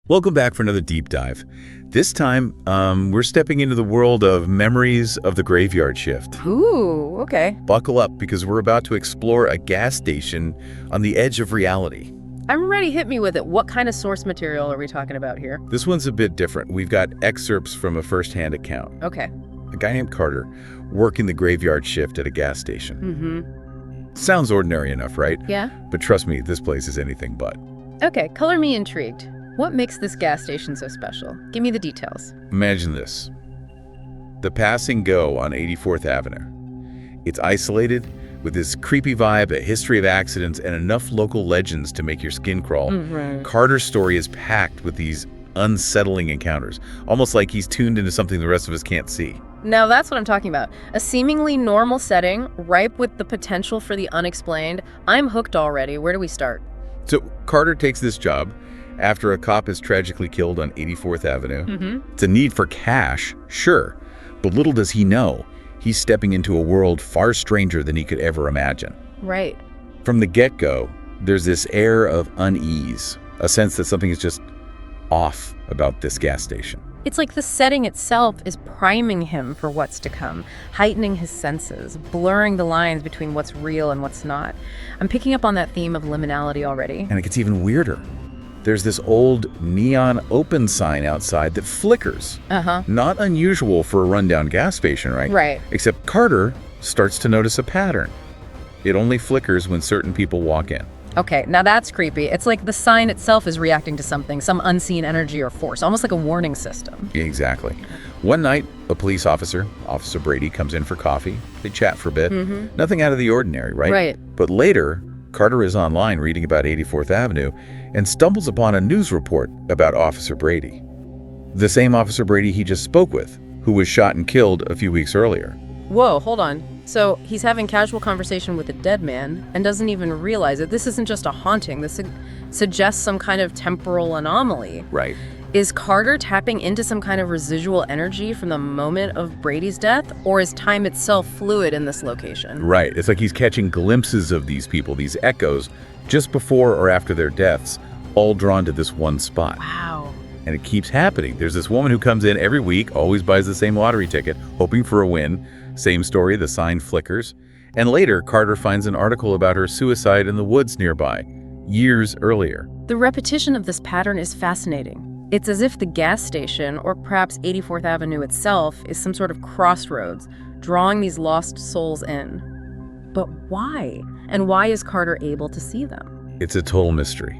Welcome back for another deep dive. This time, we're stepping into the world of memories of the graveyard shift. Ooh, okay. Buckle up because we're about to explore a gas station on the edge of reality. I'm ready. Hit me with it. What kind of source material are we talking about here? This one's a bit different. We've got excerpts from a first-hand account. Okay. A guy named Carter working the graveyard shift at a gas station. Mm-hmm. Sounds ordinary enough, right? Yeah. But trust me, this place is anything but. Okay, color me intrigued. What makes this gas station so special? Give me the details. Imagine this. The Pass and Go on 84th Avenue. It's isolated with this creepy vibe, a history of accidents, and enough local legends to make your skin crawl. Mm-hmm. Carter's story is packed with these unsettling encounters, almost like he's tuned into something the rest of us can't see. Now that's what I'm talking about. A seemingly normal setting, ripe with the potential for the unexplained. I'm hooked already. Where do we start? So Carter takes this job after a cop is tragically killed on 84th Avenue. Mm-hmm. It's a need for cash, sure, but little does he know, he's stepping into a world far stranger than he could ever imagine. Right. From the get-go, there's this air of unease, a sense that something is just off about this gas station. It's like the setting itself is priming him for what's to come, heightening his senses, blurring the lines between what's real and what's not. I'm picking up on that theme of liminality already. And it gets even weirder. There's this old neon open sign outside that flickers. Uh-huh. Not unusual for a rundown gas station, right? Right. Except Carter starts to notice a pattern. It only flickers when certain people walk in. Okay, now that's creepy. It's like the sign itself is reacting to something, some unseen energy or force, almost like a warning system. Exactly. One night, a police officer, Officer Brady, comes in for coffee. They chat for a bit. Mm-hmm. Nothing out of the ordinary, right? Right. But later, Carter is online reading about 84th Avenue and stumbles upon a news report about Officer Brady. The same Officer Brady he just spoke with, who was shot and killed a few weeks earlier. Whoa, hold on. So he's having casual conversation with a dead man and doesn't even realize it. This isn't just a haunting. This suggests some kind of temporal anomaly. Right. Is Carter tapping into some kind of residual energy from the moment of Brady's death, or is time itself fluid in this location? Right. It's like he's catching glimpses of these people, these echoes, just before or after their deaths, all drawn to this one spot. Wow. And it keeps happening. There's this woman who comes in every week, always buys the same lottery ticket, hoping for a win. Same story, the sign flickers. And later, Carter finds an article about her suicide in the woods nearby, years earlier. The repetition of this pattern is fascinating. It's as if the gas station, or perhaps 84th Avenue itself, is some sort of crossroads, drawing these lost souls in. But why? And why is Carter able to see them? It's a total mystery.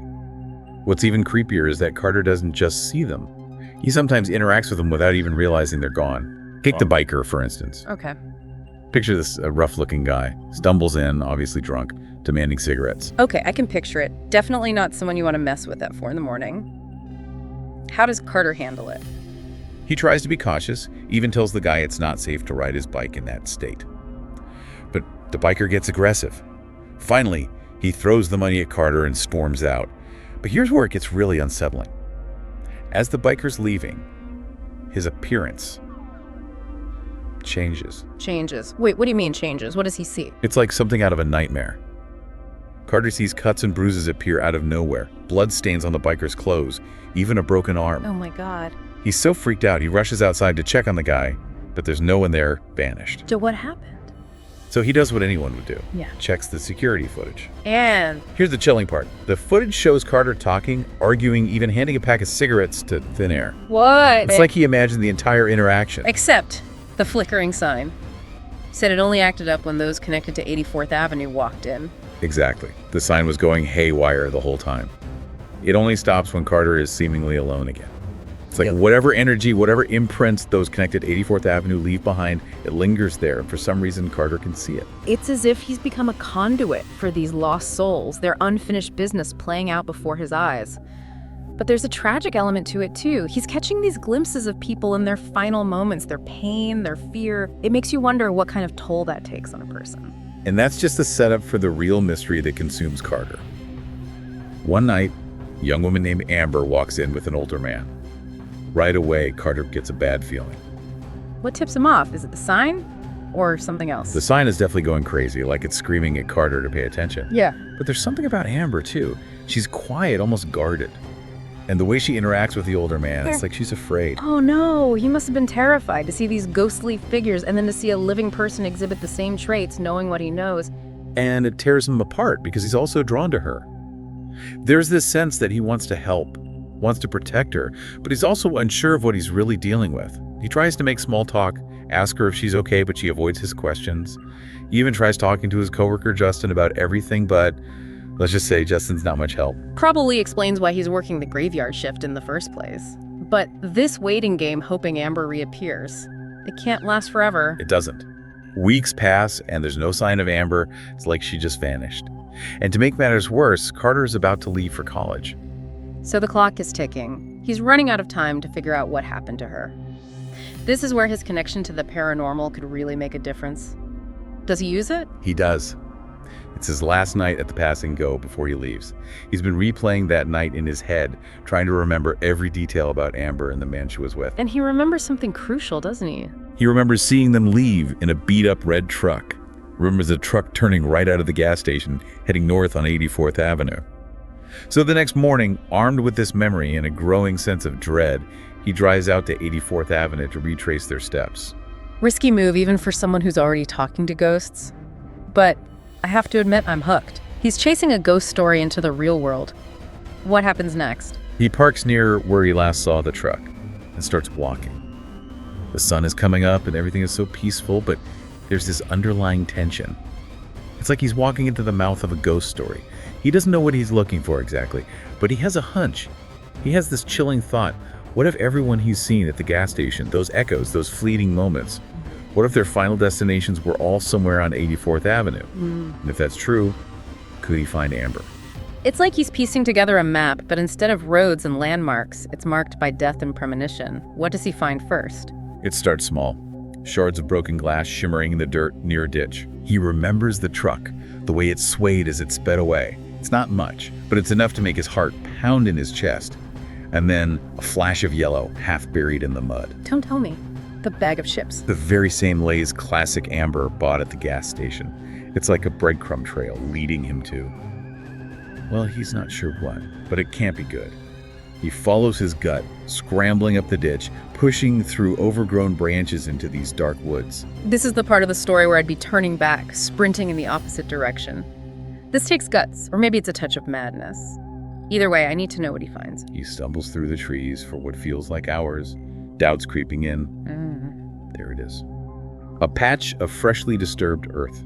What's even creepier is that Carter doesn't just see them. He sometimes interacts with them without even realizing they're gone. Take the biker, for instance. Okay. Picture this rough-looking guy, stumbles in, obviously drunk, demanding cigarettes. Okay, I can picture it. Definitely not someone you want to mess with at 4 a.m. How does Carter handle it? He tries to be cautious, even tells the guy it's not safe to ride his bike in that state. But the biker gets aggressive. Finally, he throws the money at Carter and storms out. But here's where it gets really unsettling. As the biker's leaving, his appearance changes. Changes. Wait, what do you mean changes? What does he see? It's like something out of a nightmare. Carter sees cuts and bruises appear out of nowhere, blood stains on the biker's clothes, even a broken arm. Oh my God. He's so freaked out, he rushes outside to check on the guy, but there's no one there, vanished. So what happened? So he does what anyone would do. Yeah. Checks the security footage. And Here's the chilling part. The footage shows Carter talking, arguing, even handing a pack of cigarettes to thin air. what? It's like he imagined the entire interaction. Except the flickering sign. Said it only acted up when those connected to 84th Avenue walked in. Exactly. The sign was going haywire the whole time. It only stops when Carter is seemingly alone again. It's like whatever energy, whatever imprints those connected 84th Avenue leave behind, it lingers there, and for some reason Carter can see it. It's as if he's become a conduit for these lost souls, their unfinished business playing out before his eyes. But there's a tragic element to it too. He's catching these glimpses of people in their final moments, their pain, their fear. It makes you wonder what kind of toll that takes on a person. And that's just the setup for the real mystery that consumes Carter. One night, a young woman named Amber walks in with an older man. Right away, Carter gets a bad feeling. What tips him off? Is it the sign or something else? The sign is definitely going crazy, like it's screaming at Carter to pay attention. Yeah. But there's something about Amber, too. She's quiet, almost guarded. And the way she interacts with the older man, it's like she's afraid. Oh no, he must have been terrified to see these ghostly figures and then to see a living person exhibit the same traits, knowing what he knows. And it tears him apart because he's also drawn to her. There's this sense that he wants to help, wants to protect her, but he's also unsure of what he's really dealing with. He tries to make small talk, ask her if she's okay, but she avoids his questions. He even tries talking to his coworker Justin about everything, but let's just say Justin's not much help. Probably explains why he's working the graveyard shift in the first place. But this waiting game hoping Amber reappears, it can't last forever. It doesn't. Weeks pass and there's no sign of Amber. It's like she just vanished. And to make matters worse, Carter is about to leave for college. So the clock is ticking. He's running out of time to figure out what happened to her. This is where his connection to the paranormal could really make a difference. Does he use it? He does. It's his last night at the Pass and Go before he leaves. He's been replaying that night in his head, trying to remember every detail about Amber and the man she was with. And he remembers something crucial, doesn't he? He remembers seeing them leave in a beat-up red truck. Remembers the truck turning right out of the gas station, heading north on 84th Avenue. So the next morning, armed with this memory and a growing sense of dread, he drives out to 84th Avenue to retrace their steps. Risky move even for someone who's already talking to ghosts. But I have to admit, I'm hooked. He's chasing a ghost story into the real world. What happens next? He parks near where he last saw the truck and starts walking. The sun is coming up and everything is so peaceful, but there's this underlying tension. It's like he's walking into the mouth of a ghost story. He doesn't know what he's looking for exactly, but he has a hunch. He has this chilling thought. What if everyone he's seen at the gas station, those echoes, those fleeting moments, what if their final destinations were all somewhere on 84th Avenue? And if that's true, could he find Amber? It's like he's piecing together a map, but instead of roads and landmarks, it's marked by death and premonition. What does he find first? It starts small. Shards of broken glass shimmering in the dirt near a ditch. He remembers the truck, the way it swayed as it sped away. It's not much, but it's enough to make his heart pound in his chest. And then a flash of yellow, half buried in the mud. Don't tell me. The bag of chips. The very same Lay's classic Amber bought at the gas station. It's like a breadcrumb trail leading him to, well, he's not sure what, but it can't be good. He follows his gut, scrambling up the ditch, pushing through overgrown branches into these dark woods. This is the part of the story where I'd be turning back, sprinting in the opposite direction. This takes guts, or maybe it's a touch of madness. Either way, I need to know what he finds. He stumbles through the trees for what feels like hours, doubts creeping in. There it is. A patch of freshly disturbed earth.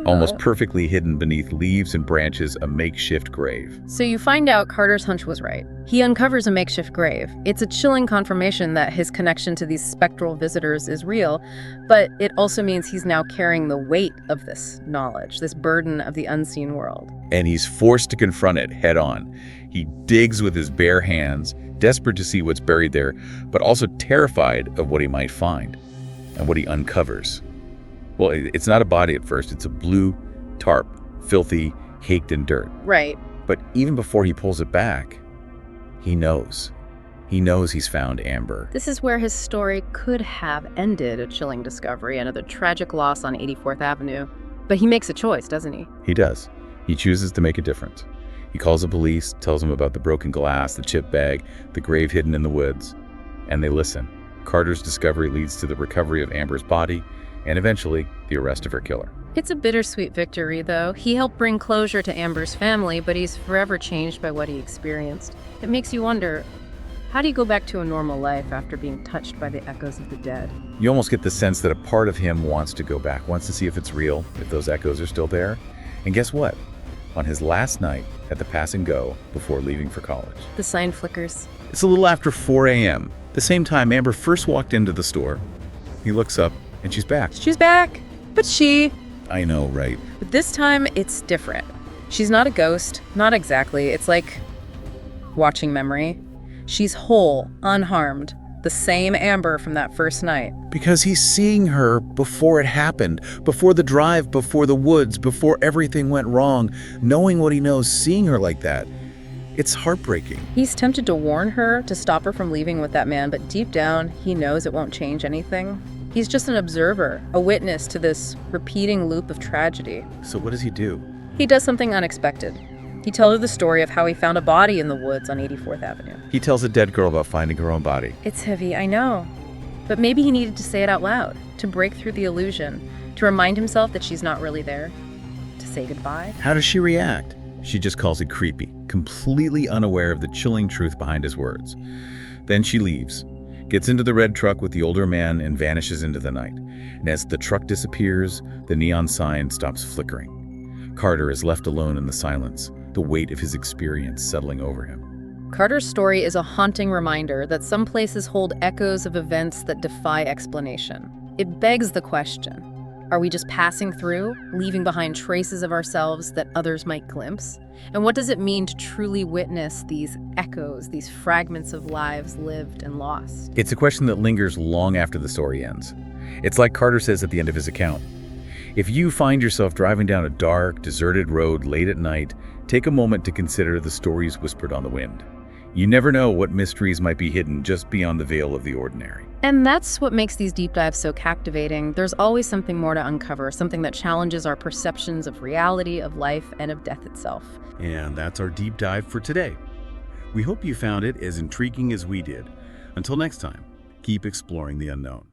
Almost perfectly hidden beneath leaves and branches, a makeshift grave. So you find out Carter's hunch was right. He uncovers a makeshift grave. It's a chilling confirmation that his connection to these spectral visitors is real, but it also means he's now carrying the weight of this knowledge, this burden of the unseen world. And he's forced to confront it head on. He digs with his bare hands, desperate to see what's buried there, but also terrified of what he might find and what he uncovers. Well, it's not a body at first. It's a blue tarp, filthy, caked in dirt. Right. But even before he pulls it back, he knows. He knows he's found Amber. This is where his story could have ended, a chilling discovery, another tragic loss on 84th Avenue. But he makes a choice, doesn't he? He does. He chooses to make a difference. He calls the police, tells them about the broken glass, the chip bag, the grave hidden in the woods, and they listen. Carter's discovery leads to the recovery of Amber's body, and eventually, the arrest of her killer. It's a bittersweet victory, though. He helped bring closure to Amber's family, but he's forever changed by what he experienced. It makes you wonder, how do you go back to a normal life after being touched by the echoes of the dead? You almost get the sense that a part of him wants to go back, wants to see if it's real, if those echoes are still there. And guess what? On his last night at the Pass and Go before leaving for college. The sign flickers. It's a little after 4 a.m., the same time Amber first walked into the store. He looks up, and she's back. She's back, but I know, right? But this time, it's different. She's not a ghost, not exactly. It's like watching memory. She's whole, unharmed, the same Amber from that first night. Because he's seeing her before it happened, before the drive, before the woods, before everything went wrong, knowing what he knows, seeing her like that. It's heartbreaking. He's tempted to warn her, to stop her from leaving with that man, but deep down, he knows it won't change anything. He's just an observer, a witness to this repeating loop of tragedy. So what does he do? He does something unexpected. He tells her the story of how he found a body in the woods on 84th Avenue. He tells a dead girl about finding her own body. It's heavy, I know. But maybe he needed to say it out loud, to break through the illusion, to remind himself that she's not really there, to say goodbye. How does she react? She just calls it creepy, completely unaware of the chilling truth behind his words. Then she leaves, gets into the red truck with the older man and vanishes into the night. And as the truck disappears, the neon sign stops flickering. Carter is left alone in the silence, the weight of his experience settling over him. Carter's story is a haunting reminder that some places hold echoes of events that defy explanation. It begs the question, are we just passing through, leaving behind traces of ourselves that others might glimpse? And what does it mean to truly witness these echoes, these fragments of lives lived and lost? It's a question that lingers long after the story ends. It's like Carter says at the end of his account. If you find yourself driving down a dark, deserted road late at night, take a moment to consider the stories whispered on the wind. You never know what mysteries might be hidden just beyond the veil of the ordinary. And that's what makes these deep dives so captivating. There's always something more to uncover, something that challenges our perceptions of reality, of life, and of death itself. And that's our deep dive for today. We hope you found it as intriguing as we did. Until next time, keep exploring the unknown.